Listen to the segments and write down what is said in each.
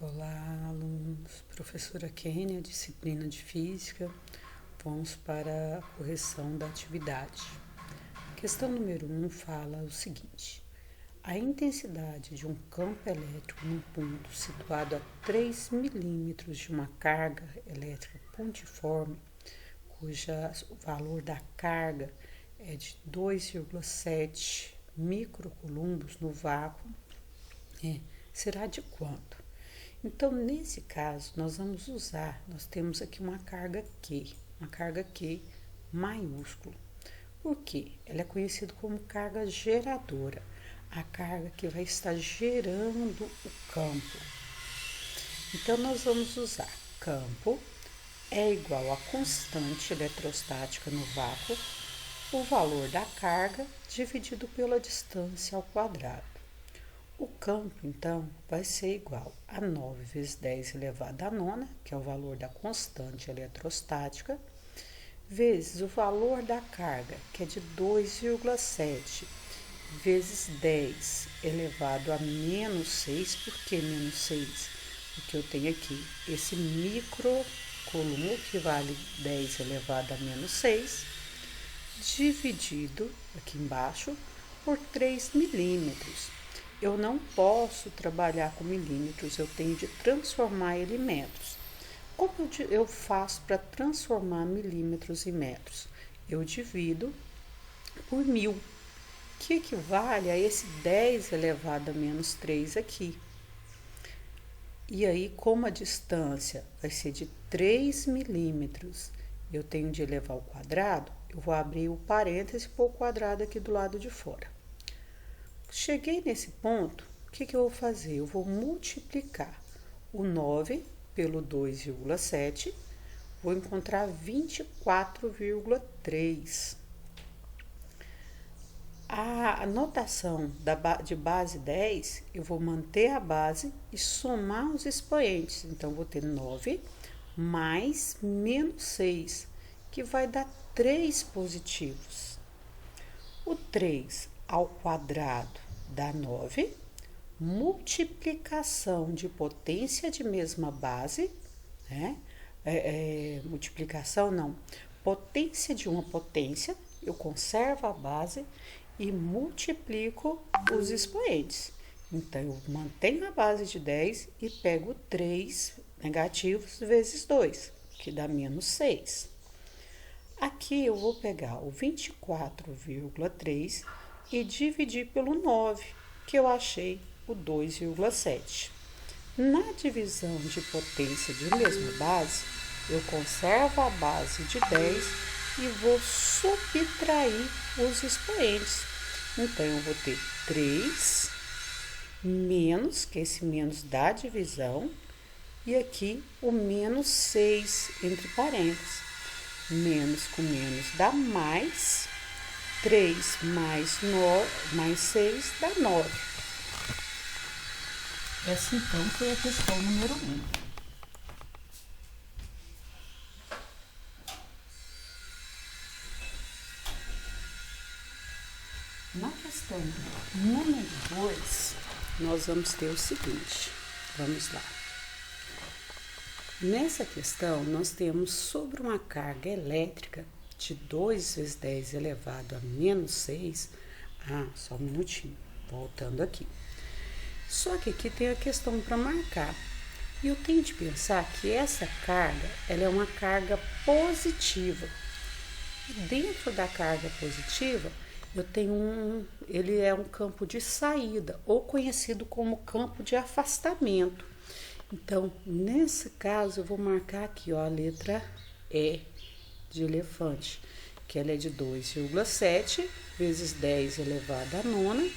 Olá, alunos. Professora Kênia, disciplina de Física. Vamos para a correção da atividade. Questão número 1 fala o seguinte: a intensidade de um campo elétrico num ponto situado a 3 milímetros de uma carga elétrica pontiforme, cuja o valor da carga é de 2,7 microcoulombs no vácuo, será de quanto? Então, nesse caso, nós temos aqui uma carga Q maiúsculo. Por quê? Ela é conhecida como carga geradora, a carga que vai estar gerando o campo. Então, nós vamos usar campo é igual a constante eletrostática no vácuo, o valor da carga dividido pela distância ao quadrado. O campo, então, vai ser igual a 9 vezes 10 elevado a nona, que é o valor da constante eletrostática, vezes o valor da carga, que é de 2,7 vezes 10 elevado a menos 6. Por que menos 6? Porque eu tenho aqui esse microcoulomb, que vale 10 elevado a menos 6, dividido, aqui embaixo, por 3 milímetros. Eu não posso trabalhar com milímetros, eu tenho de transformar ele em metros. Como eu faço para transformar milímetros em metros? Eu divido por 1000, que equivale a esse 10 elevado a menos 3 aqui. E aí, como a distância vai ser de 3 milímetros, eu tenho de elevar ao quadrado, eu vou abrir o parêntese e pôr o quadrado aqui do lado de fora. Cheguei nesse ponto, o que eu vou fazer? Eu vou multiplicar o 9 pelo 2,7, vou encontrar 24,3. A notação de base 10, eu vou manter a base e somar os expoentes. Então, vou ter 9 mais menos 6, que vai dar 3 positivos. O 3 ao quadrado dá 9, multiplicação de potência de mesma base, potência de uma potência, eu conservo a base e multiplico os expoentes. Então, eu mantenho a base de 10 e pego 3 negativos vezes 2, que dá menos 6. Aqui eu vou pegar o 24,3 e dividir pelo 9, que eu achei o 2,7. Na divisão de potência de mesma base, eu conservo a base de 10 e vou subtrair os expoentes. Então, eu vou ter 3 menos, que esse menos dá divisão, e aqui o menos 6 entre parênteses. Menos com menos dá mais. 3 mais 6 dá 9. Essa, então, foi a questão número 1. Na questão número 2, nós vamos ter o seguinte. Vamos lá. Nessa questão, nós temos sobre uma carga elétrica de 2 vezes 10 elevado a menos 6. Só um minutinho, voltando aqui. Só que aqui tem a questão para marcar. E eu tenho de pensar que essa carga, ela é uma carga positiva. E dentro da carga positiva, eu tenho ele é um campo de saída, ou conhecido como campo de afastamento. Então, nesse caso, eu vou marcar aqui, a letra E de elefante, que ela é de 2,7 vezes 10 elevado a nona,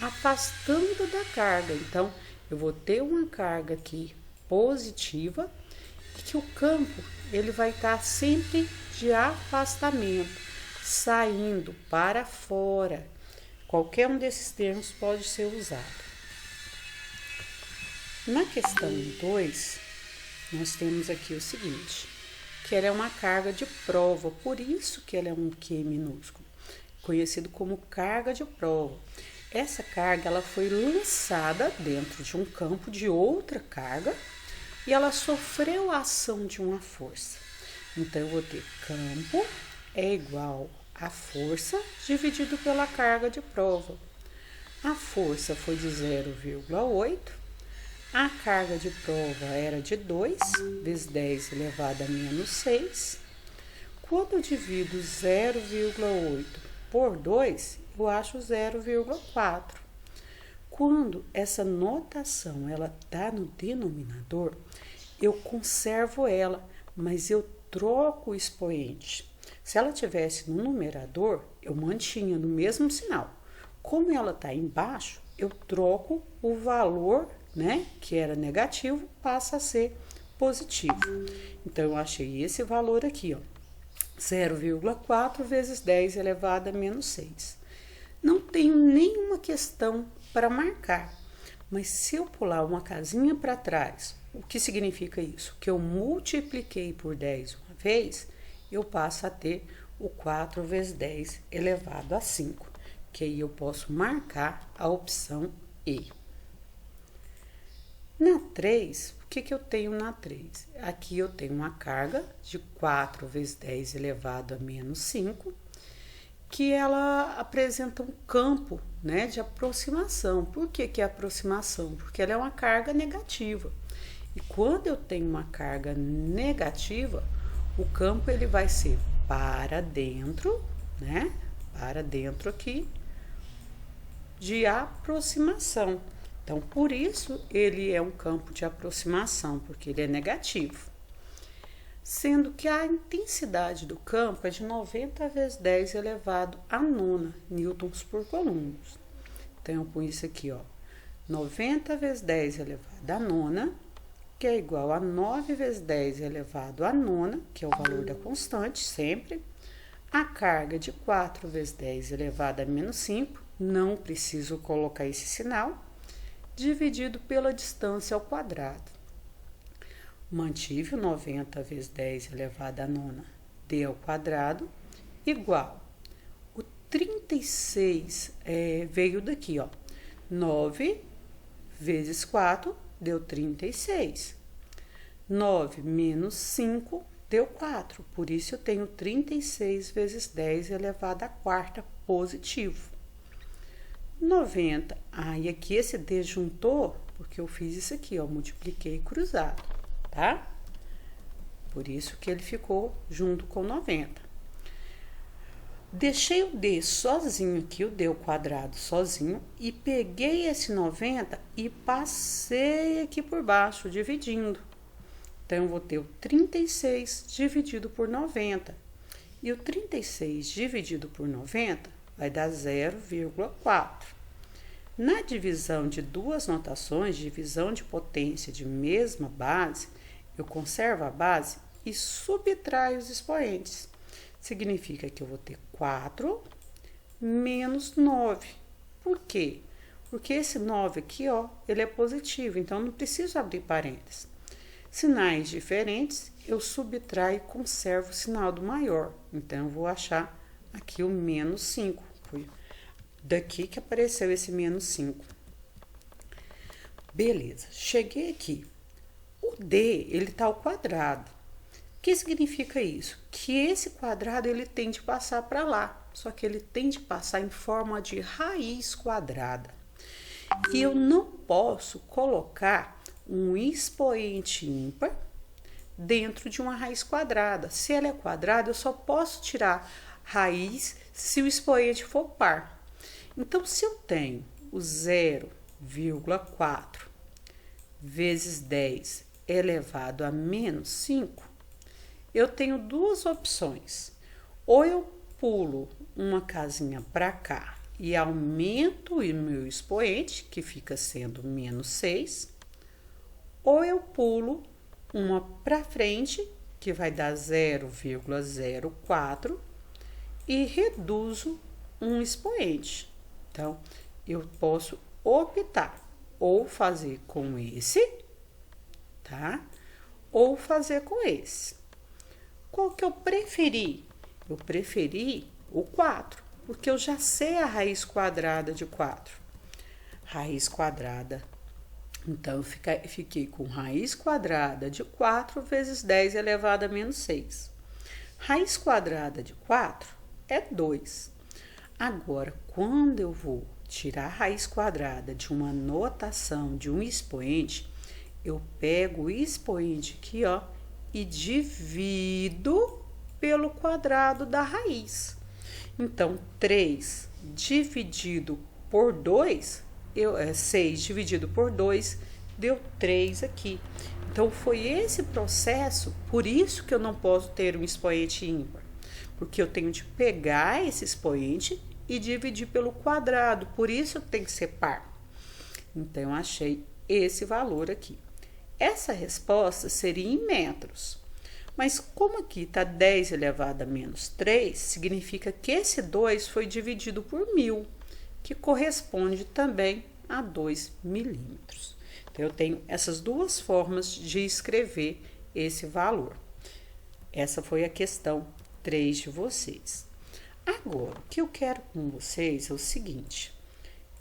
afastando da carga. Então, eu vou ter uma carga aqui positiva, e que o campo ele vai estar sempre de afastamento, saindo para fora. Qualquer um desses termos pode ser usado. Na questão 2, nós temos aqui o seguinte, que ela é uma carga de prova, por isso que ela é um Q minúsculo, conhecido como carga de prova. essa carga ela foi lançada dentro de um campo de outra carga e ela sofreu a ação de uma força. Então, eu vou ter campo é igual a força dividido pela carga de prova. A força foi de 0,8, a carga de prova era de 2, vezes 10 elevado a menos 6. Quando eu divido 0,8 por 2, eu acho 0,4. Quando essa notação ela está no denominador, eu conservo ela, mas eu troco o expoente. Se ela tivesse no numerador, eu mantinha no mesmo sinal. Como ela está embaixo, eu troco o valor, né, que era negativo, passa a ser positivo. Então, eu achei esse valor aqui, ó, 0,4 vezes 10 elevado a menos 6. Não tenho nenhuma questão para marcar, mas se eu pular uma casinha para trás, o que significa isso? Que eu multipliquei por 10 uma vez, eu passo a ter o 4 vezes 10 elevado a 5, que aí eu posso marcar a opção E. Na 3, o que eu tenho na 3? Aqui eu tenho uma carga de 4 vezes 10 elevado a menos 5, que ela apresenta um campo, né, de aproximação. Por que é aproximação? Porque ela é uma carga negativa. E quando eu tenho uma carga negativa, o campo ele vai ser para dentro, né? Para dentro aqui de aproximação. Então, por isso ele é um campo de aproximação, porque ele é negativo. Sendo que a intensidade do campo é de 90 vezes 10 elevado a 9 newtons por coulomb. Então, eu ponho isso aqui, ó, 90 vezes 10 elevado a 9, que é igual a 9 vezes 10 elevado a 9, que é o valor da constante, sempre. A carga de 4 vezes 10 elevado a menos 5, não preciso colocar esse sinal, dividido pela distância ao quadrado. Mantive o 90 vezes 10 elevado a 9 d ao quadrado, igual. O 36 veio daqui, ó. 9 vezes 4 deu 36. 9 menos 5 deu 4. Por isso, eu tenho 36 vezes 10 elevado a quarta positivo. 90. E aqui esse D juntou, porque eu fiz isso aqui, ó, multipliquei cruzado, tá? Por isso que ele ficou junto com 90. Deixei o D sozinho aqui, o D ao quadrado sozinho, e peguei esse 90 e passei aqui por baixo, dividindo. Então, eu vou ter o 36 dividido por 90. E o 36 dividido por 90 vai dar 0,4. Na divisão de duas notações, divisão de potência de mesma base, eu conservo a base e subtraio os expoentes. Significa que eu vou ter 4 menos 9. Por quê? Porque esse 9 aqui, ó, ele é positivo, então não preciso abrir parênteses. Sinais diferentes, eu subtraio e conservo o sinal do maior. Então, eu vou achar aqui o menos 5. Foi daqui que apareceu esse menos 5. Beleza, cheguei aqui. O D, ele tá ao quadrado. O que significa isso? Que esse quadrado, ele tem de passar para lá. Só que ele tem de passar em forma de raiz quadrada. E eu não posso colocar um expoente ímpar dentro de uma raiz quadrada. Se ela é quadrada, eu só posso tirar raiz se o expoente for par. Então, se eu tenho o 0,4 vezes 10 elevado a menos 5, eu tenho duas opções. Ou eu pulo uma casinha para cá e aumento o meu expoente, que fica sendo menos 6, ou eu pulo uma para frente, que vai dar 0,04, e reduzo um expoente. Então, eu posso optar ou fazer com esse, tá? Ou fazer com esse. Qual que eu preferi? Eu preferi o 4, porque eu já sei a raiz quadrada de 4. raiz quadrada. Então, eu fiquei com raiz quadrada de 4 vezes 10 elevado a menos 6. Raiz quadrada de 4 é 2. Agora, quando eu vou tirar a raiz quadrada de uma notação, de um expoente, eu pego o expoente aqui, ó, e divido pelo quadrado da raiz. Então, 3 dividido por 2, 6 dividido por 2, deu 3 aqui. Então, foi esse processo, por isso que eu não posso ter um expoente ímpar, porque eu tenho de pegar esse expoente e dividir pelo quadrado, por isso tem que ser par. Então, eu achei esse valor aqui. Essa resposta seria em metros, mas como aqui está 10 elevado a menos 3, significa que esse 2 foi dividido por 1000, que corresponde também a 2 milímetros. Então, eu tenho essas duas formas de escrever esse valor. Essa foi a questão 3 de vocês. Agora, o que eu quero com vocês é o seguinte.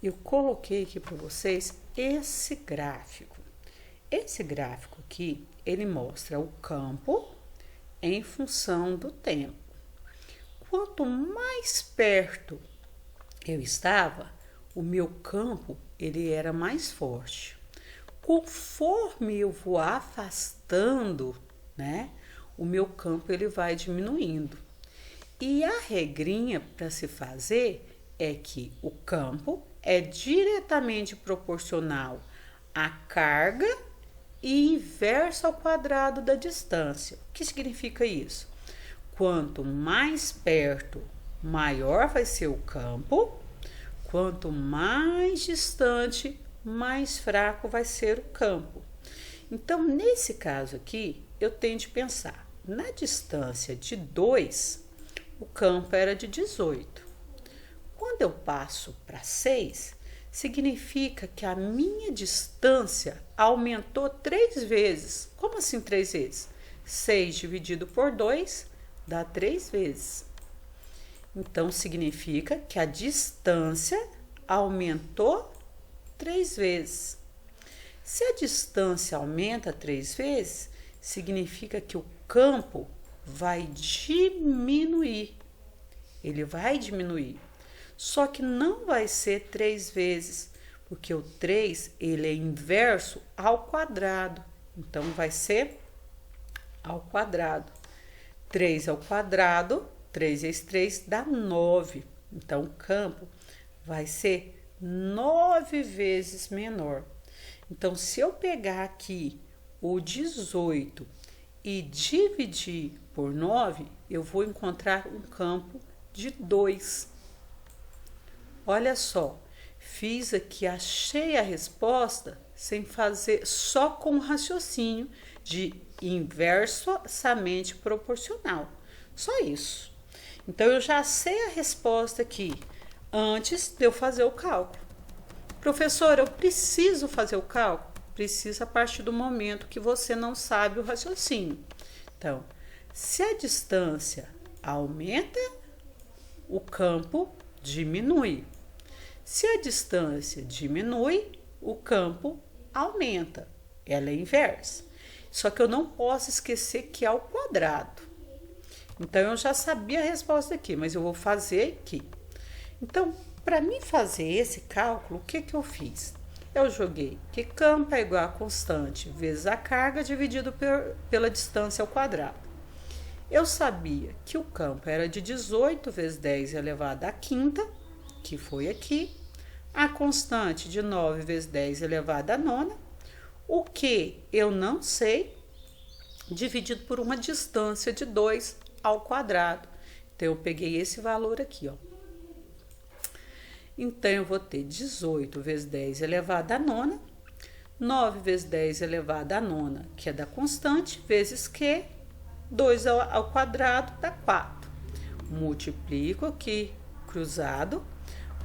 Eu coloquei aqui para vocês esse gráfico. Esse gráfico aqui, ele mostra o campo em função do tempo. Quanto mais perto eu estava, o meu campo ele era mais forte. Conforme eu vou afastando, né, o meu campo ele vai diminuindo. E a regrinha para se fazer é que o campo é diretamente proporcional à carga e inverso ao quadrado da distância. O que significa isso? Quanto mais perto, maior vai ser o campo. Quanto mais distante, mais fraco vai ser o campo. Então, nesse caso aqui, eu tenho de pensar, na distância de 2, o campo era de 18. Quando eu passo para 6, significa que a minha distância aumentou 3 vezes. Como assim 3 vezes? 6 dividido por 2 dá 3 vezes. Então, significa que a distância aumentou 3 vezes. Se a distância aumenta 3 vezes, significa que o campo vai diminuir. Ele vai diminuir. Só que não vai ser 3 vezes, porque o 3 ele é inverso ao quadrado. Então, vai ser ao quadrado. 3 ao quadrado, 3 vezes 3 dá 9. Então, o campo vai ser 9 vezes menor. Então, se eu pegar aqui o 18 e dividir por 9, eu vou encontrar um campo de 2. Olha só, fiz aqui, achei a resposta sem fazer, só com o raciocínio de inversamente proporcional. Só isso. Então, eu já sei a resposta aqui antes de eu fazer o cálculo. Professor, eu preciso fazer o cálculo? Precisa a partir do momento que você não sabe o raciocínio. Então, se a distância aumenta, o campo diminui. Se a distância diminui, o campo aumenta. Ela é inversa. Só que eu não posso esquecer que é ao quadrado. Então, eu já sabia a resposta aqui, mas eu vou fazer aqui. Então, para mim fazer esse cálculo, o que eu fiz? Eu joguei que campo é igual a constante vezes a carga dividido pela distância ao quadrado. Eu sabia que o campo era de 18 vezes 10 elevado à quinta, que foi aqui. A constante de 9 vezes 10 elevado à nona. O que eu não sei, dividido por uma distância de 2 ao quadrado. Então, eu peguei esse valor aqui, ó. Então, eu vou ter 18 vezes 10 elevado à nona, 9 vezes 10 elevado à nona, que é da constante, vezes Q, 2 ao quadrado dá 4. Multiplico aqui, cruzado,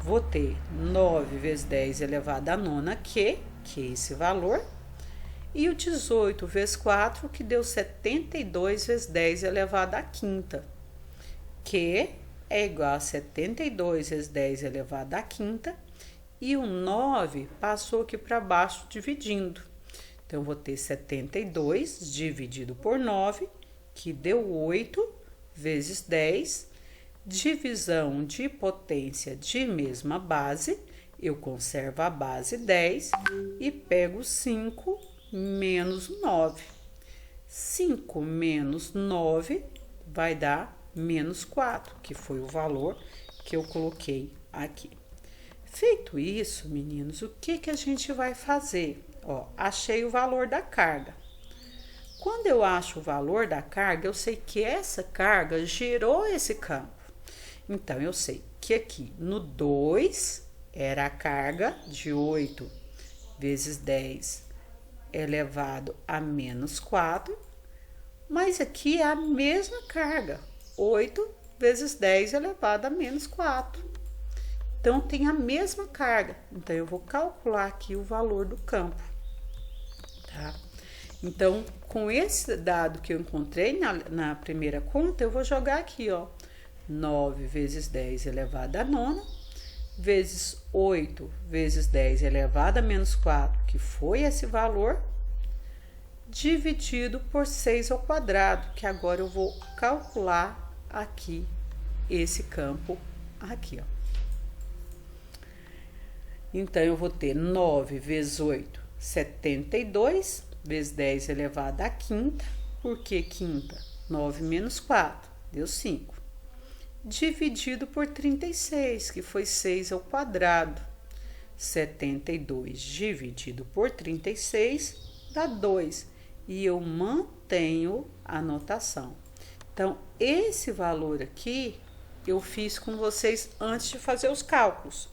vou ter 9 vezes 10 elevado à nona, que é esse valor, e o 18 vezes 4, que deu 72 vezes 10 elevado à quinta, que é igual a 72 vezes 10 elevado à quinta, e o 9 passou aqui para baixo dividindo. Então, eu vou ter 72 dividido por 9, que deu 8 vezes 10. Divisão de potência de mesma base, eu conservo a base 10 e pego 5 menos 9. 5 menos 9 vai dar menos 4, que foi o valor que eu coloquei aqui. Feito isso, meninos, o que a gente vai fazer? Ó, achei o valor da carga. Quando eu acho o valor da carga, eu sei que essa carga gerou esse campo. Então, eu sei que aqui no 2 era a carga de 8 vezes 10 elevado a menos 4, mas aqui é a mesma carga, 8 vezes 10 elevado a menos 4. Então, tem a mesma carga. Então, eu vou calcular aqui o valor do campo, tá? Então, com esse dado que eu encontrei na primeira conta, eu vou jogar aqui, ó. 9 vezes 10 elevado a nona, vezes 8 vezes 10 elevado a menos 4, que foi esse valor, dividido por 6 ao quadrado, que agora eu vou calcular aqui esse campo aqui, ó. Então, eu vou ter 9 vezes 8, 72, vezes 10 elevado à quinta. Por que quinta? 9 menos 4, deu 5. Dividido por 36, que foi 6 ao quadrado. 72 dividido por 36 dá 2. E eu mantenho a notação. Então, esse valor aqui eu fiz com vocês antes de fazer os cálculos.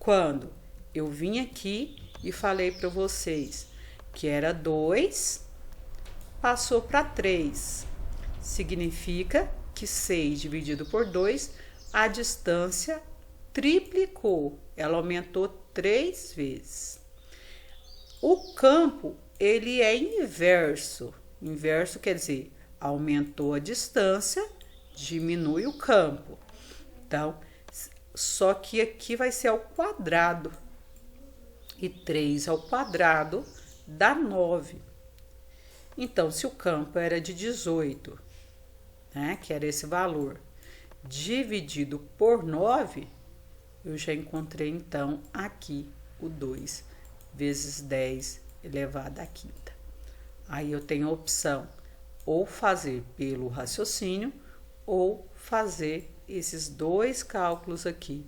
Quando eu vim aqui e falei para vocês que era 2, passou para 3. Significa que 6 dividido por 2, a distância triplicou. Ela aumentou 3 vezes. O campo, ele é inverso. Inverso quer dizer, aumentou a distância, diminui o campo. Então, só que aqui vai ser ao quadrado. E 3 ao quadrado dá 9. Então, se o campo era de 18, né, que era esse valor, dividido por 9, eu já encontrei, então, aqui o 2 vezes 10 elevado à quinta. Aí eu tenho a opção ou fazer pelo raciocínio ou fazer esses dois cálculos aqui